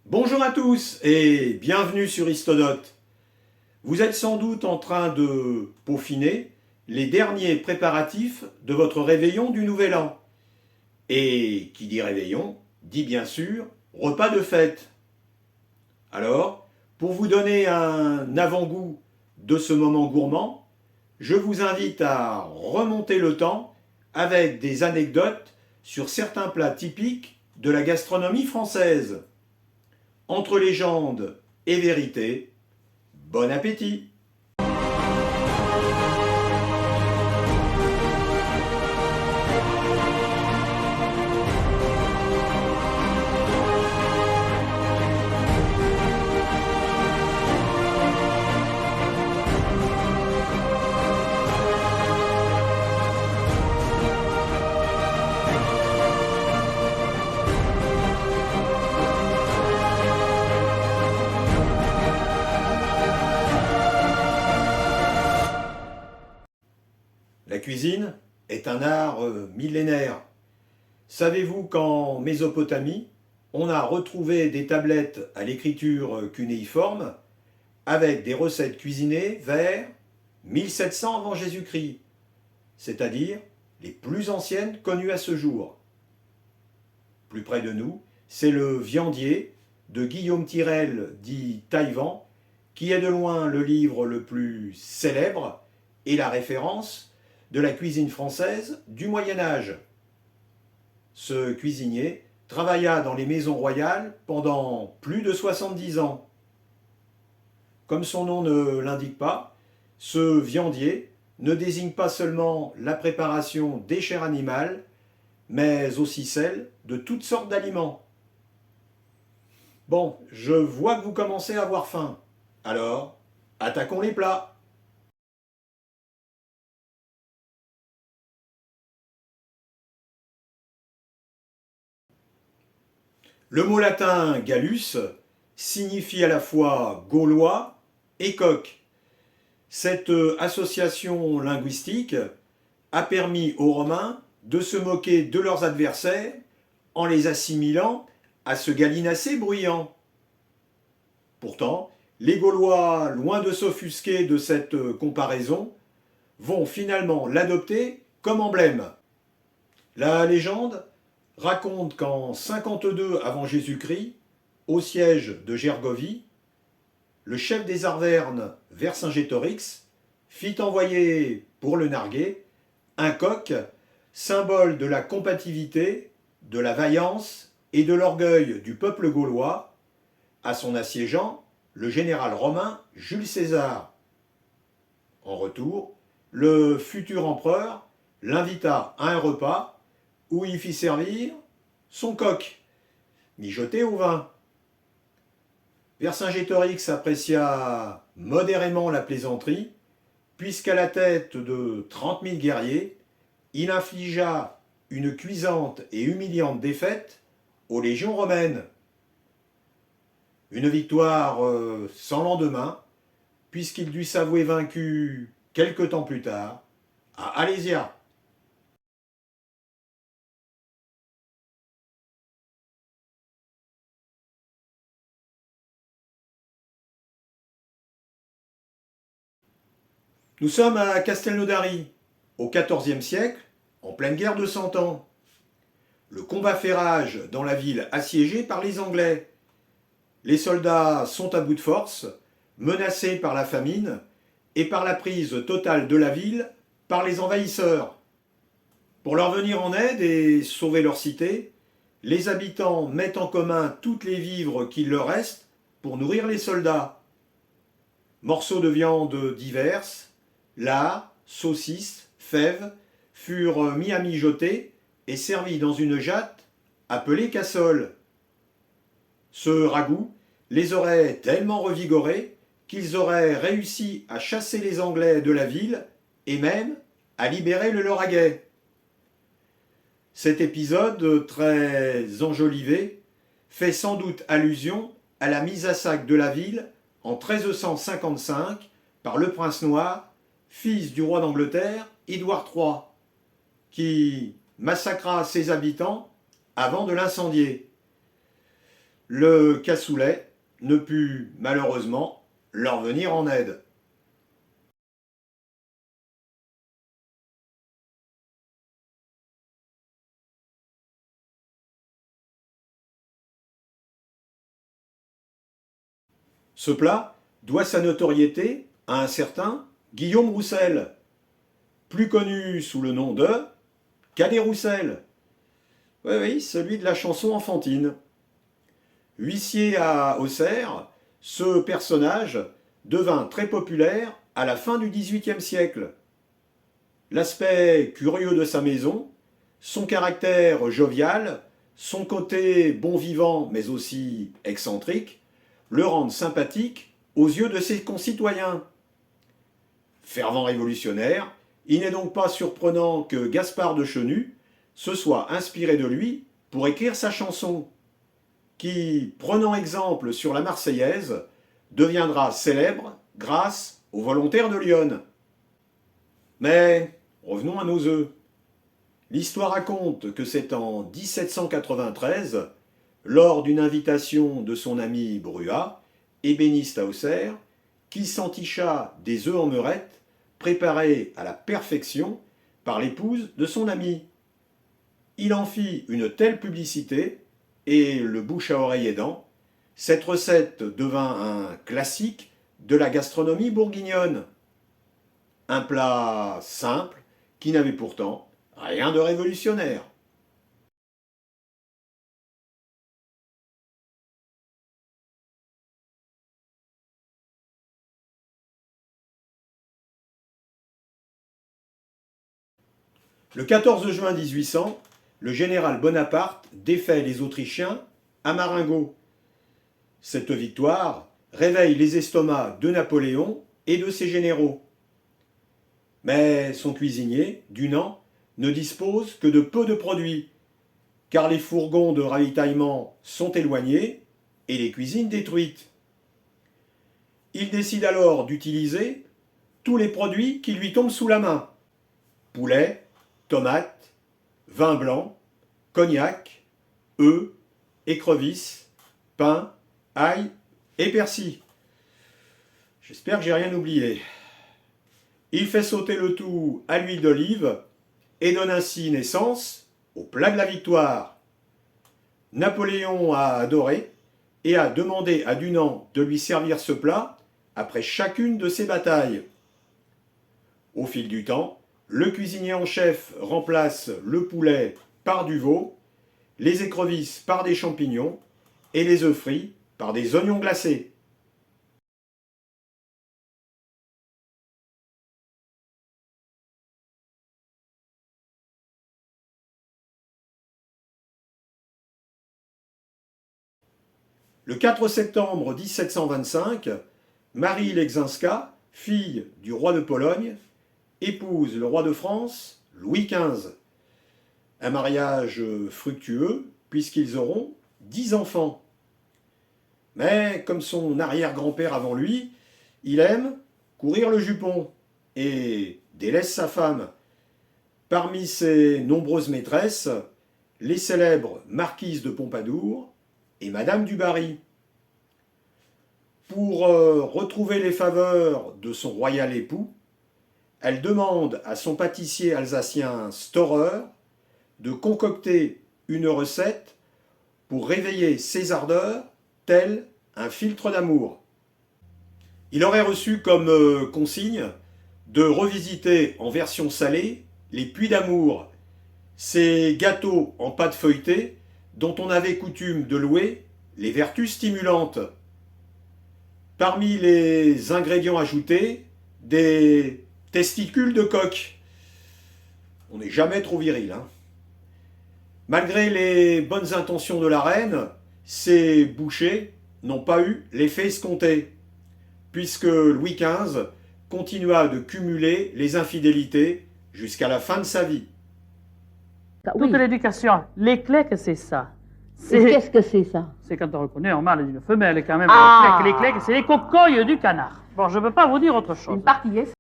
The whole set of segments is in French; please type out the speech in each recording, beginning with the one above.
Bonjour à tous et bienvenue sur Histodote. Vous êtes sans doute en train de peaufiner les derniers préparatifs de votre réveillon du Nouvel An. Et qui dit réveillon, dit bien sûr repas de fête. Alors, pour vous donner un avant-goût de ce moment gourmand, je vous invite à remonter le temps avec des anecdotes sur certains plats typiques de la gastronomie française. Entre légende et vérité, bon appétit! La cuisine est un art millénaire. Savez-vous qu'en Mésopotamie, on a retrouvé des tablettes à l'écriture cunéiforme avec des recettes cuisinées vers 1700 avant Jésus-Christ, c'est-à-dire les plus anciennes connues à ce jour. Plus près de nous, c'est le Viandier de Guillaume Tirel dit Taïwan qui est de loin le livre le plus célèbre et la référence de la cuisine française du Moyen Âge. Ce cuisinier travailla dans les maisons royales pendant plus de 70 ans. Comme son nom ne l'indique pas, ce viandier ne désigne pas seulement la préparation des chairs animales, mais aussi celle de toutes sortes d'aliments. Bon, je vois que vous commencez à avoir faim. Alors, attaquons les plats. Le mot latin gallus signifie à la fois gaulois et coq. Cette association linguistique a permis aux Romains de se moquer de leurs adversaires en les assimilant à ce gallinacé bruyant. Pourtant, les Gaulois, loin de s'offusquer de cette comparaison, vont finalement l'adopter comme emblème. La légende raconte qu'en 52 avant Jésus-Christ, au siège de Gergovie, le chef des Arvernes Vercingétorix fit envoyer pour le narguer un coq, symbole de la combativité, de la vaillance et de l'orgueil du peuple gaulois, à son assiégeant, le général romain Jules César. En retour, le futur empereur l'invita à un repas où il fit servir son coq, mijoté au vin. Vercingétorix apprécia modérément la plaisanterie, puisqu'à la tête de 30 000 guerriers, il infligea une cuisante et humiliante défaite aux légions romaines. Une victoire sans lendemain, puisqu'il dut s'avouer vaincu quelque temps plus tard à Alésia. Nous sommes à Castelnaudary, au XIVe siècle, en pleine guerre de Cent Ans. Le combat fait rage dans la ville assiégée par les Anglais. Les soldats sont à bout de force, menacés par la famine et par la prise totale de la ville par les envahisseurs. Pour leur venir en aide et sauver leur cité, les habitants mettent en commun toutes les vivres qu'il leur reste pour nourrir les soldats. Morceaux de viande diverses, lard, saucisses, fèves furent mis à mijoter et servis dans une jatte appelée cassole. Ce ragoût les aurait tellement revigorés qu'ils auraient réussi à chasser les Anglais de la ville et même à libérer le Lauragais. Cet épisode, très enjolivé, fait sans doute allusion à la mise à sac de la ville en 1355 par le prince noir, fils du roi d'Angleterre, Édouard III, qui massacra ses habitants avant de l'incendier. le cassoulet ne put malheureusement leur venir en aide. Ce plat doit sa notoriété à un certain Guillaume Roussel, plus connu sous le nom de Cadet Roussel. Oui, oui, celui de la chanson enfantine. Huissier à Auxerre, ce personnage devint très populaire à la fin du XVIIIe siècle. L'aspect curieux de sa maison, son caractère jovial, son côté bon vivant mais aussi excentrique, le rendent sympathique aux yeux de ses concitoyens. Fervent révolutionnaire, il n'est donc pas surprenant que Gaspard de Chenu se soit inspiré de lui pour écrire sa chanson, qui, prenant exemple sur la Marseillaise, deviendra célèbre grâce aux volontaires de Lyon. Mais revenons à nos œufs. L'histoire raconte que c'est en 1793, lors d'une invitation de son ami Bruat, ébéniste à Auxerre, qui s'enticha des œufs en meurette préparés à la perfection par l'épouse de son ami. Il en fit une telle publicité, et le bouche à oreille aidant, cette recette devint un classique de la gastronomie bourguignonne. Un plat simple qui n'avait pourtant rien de révolutionnaire. Le 14 juin 1800, le général Bonaparte défait les Autrichiens à Marengo. Cette victoire réveille les estomacs de Napoléon et de ses généraux. Mais son cuisinier, Dunant, ne dispose que de peu de produits, car les fourgons de ravitaillement sont éloignés et les cuisines détruites. Il décide alors d'utiliser tous les produits qui lui tombent sous la main. Poulet, tomates, vin blanc, cognac, œufs, écrevisses, pain, ail et persil. J'espère que j'ai rien oublié. Il fait sauter le tout à l'huile d'olive et donne ainsi naissance au plat de la victoire. Napoléon a adoré et a demandé à Dunant de lui servir ce plat après chacune de ses batailles. Au fil du temps, le cuisinier en chef remplace le poulet par du veau, les écrevisses par des champignons et les œufs frits par des oignons glacés. Le 4 septembre 1725, Marie Leczinska, fille du roi de Pologne, épouse le roi de France, Louis XV. Un mariage fructueux puisqu'ils auront 10 enfants. Mais comme son arrière-grand-père avant lui, il aime courir le jupon et délaisse sa femme. Parmi ses nombreuses maîtresses, les célèbres marquises de Pompadour et Madame du Barry. Pour retrouver les faveurs de son royal époux, elle demande à son pâtissier alsacien Storer de concocter une recette pour réveiller ses ardeurs, tel un filtre d'amour. Il aurait reçu comme consigne de revisiter en version salée les puits d'amour, ces gâteaux en pâte feuilletée dont on avait coutume de louer les vertus stimulantes. Parmi les ingrédients ajoutés, des testicules de coq. On n'est jamais trop viril, hein. Malgré les bonnes intentions de la reine, ces bouchées n'ont pas eu l'effet escompté, puisque Louis XV continua de cumuler les infidélités jusqu'à la fin de sa vie. Toute l'éducation, les clés, c'est ça. Qu'est-ce que c'est ça? C'est quand on reconnaît un mâle d'une femelle, quand même. Ah. Les clés, c'est les cocoilles du canard. Bon, je ne peux pas vous dire autre chose. Une partie est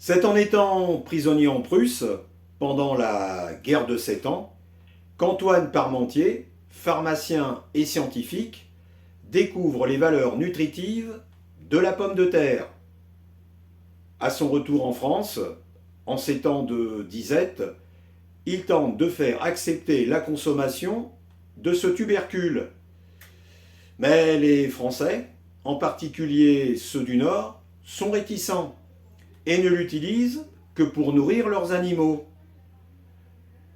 C'est en étant prisonnier en Prusse, pendant la guerre de 7 ans, qu'Antoine Parmentier, pharmacien et scientifique, découvre les valeurs nutritives de la pomme de terre. À son retour en France, en ces temps de disette, il tente de faire accepter la consommation de ce tubercule. Mais les Français, en particulier ceux du Nord, sont réticents et ne l'utilisent que pour nourrir leurs animaux.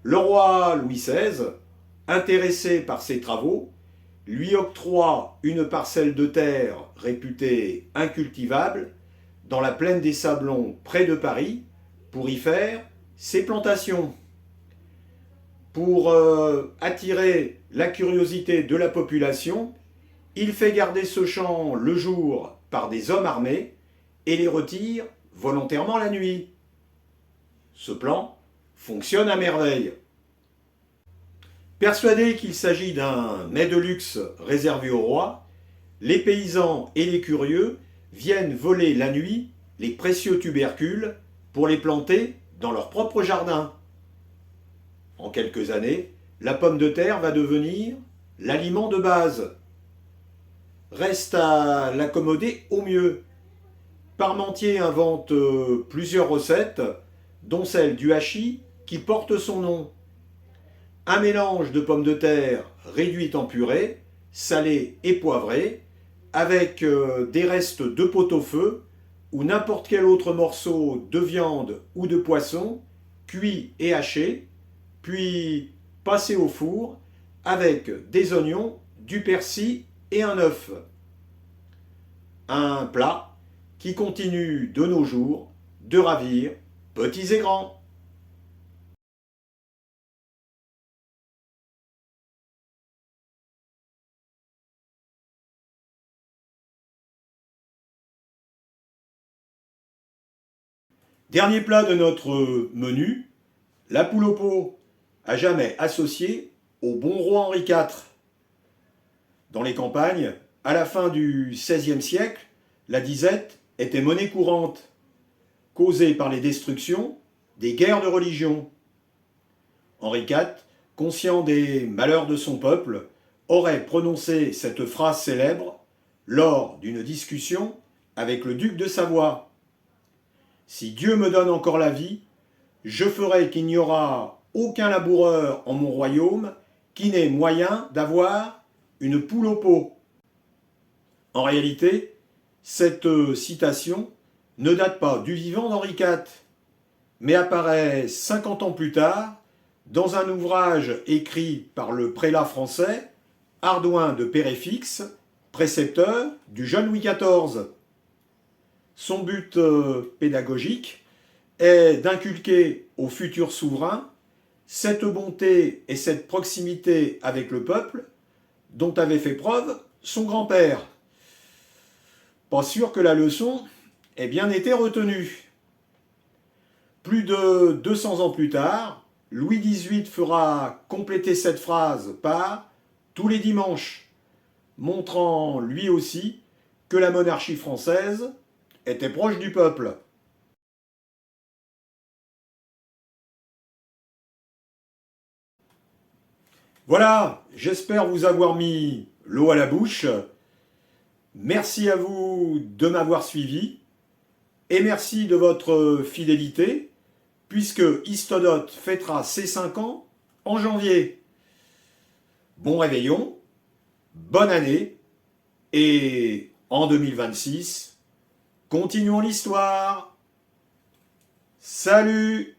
Le roi Louis XVI, intéressé par ses travaux, lui octroie une parcelle de terre réputée incultivable dans la plaine des Sablons près de Paris pour y faire ses plantations. Pour attirer la curiosité de la population, il fait garder ce champ le jour par des hommes armés et les retire volontairement la nuit. Ce plan fonctionne à merveille. Persuadés qu'il s'agit d'un mets de luxe réservé au roi, les paysans et les curieux viennent voler la nuit les précieux tubercules pour les planter dans leur propre jardin. En quelques années, la pomme de terre va devenir l'aliment de base. Reste à l'accommoder au mieux. Parmentier invente plusieurs recettes, dont celle du hachis qui porte son nom. Un mélange de pommes de terre réduites en purée, salée et poivrée, avec des restes de pot-au-feu ou n'importe quel autre morceau de viande ou de poisson, cuit et haché, puis passé au four avec des oignons, du persil et un œuf. Un plat qui continue de nos jours de ravir petits et grands. Dernier plat de notre menu, la poule au pot, à jamais associée au bon roi Henri IV. Dans les campagnes, à la fin du XVIe siècle, la disette était monnaie courante, causée par les destructions des guerres de religion. Henri IV, conscient des malheurs de son peuple, aurait prononcé cette phrase célèbre lors d'une discussion avec le duc de Savoie. « Si Dieu me donne encore la vie, je ferai qu'il n'y aura aucun laboureur en mon royaume qui n'ait moyen d'avoir une poule au pot. » En réalité, cette citation ne date pas du vivant d'Henri IV, mais apparaît 50 ans plus tard dans un ouvrage écrit par le prélat français Ardouin de Péréfixe, précepteur du jeune Louis XIV. Son but pédagogique est d'inculquer au futur souverain cette bonté et cette proximité avec le peuple dont avait fait preuve son grand-père. Pas sûr que la leçon ait bien été retenue. Plus de 200 ans plus tard, Louis XVIII fera compléter cette phrase par « tous les dimanches », montrant lui aussi que la monarchie française était proche du peuple. Voilà, j'espère vous avoir mis l'eau à la bouche. Merci à vous de m'avoir suivi et merci de votre fidélité puisque Histodot fêtera ses 5 ans en janvier. Bon réveillon, bonne année et en 2026, continuons l'histoire. Salut!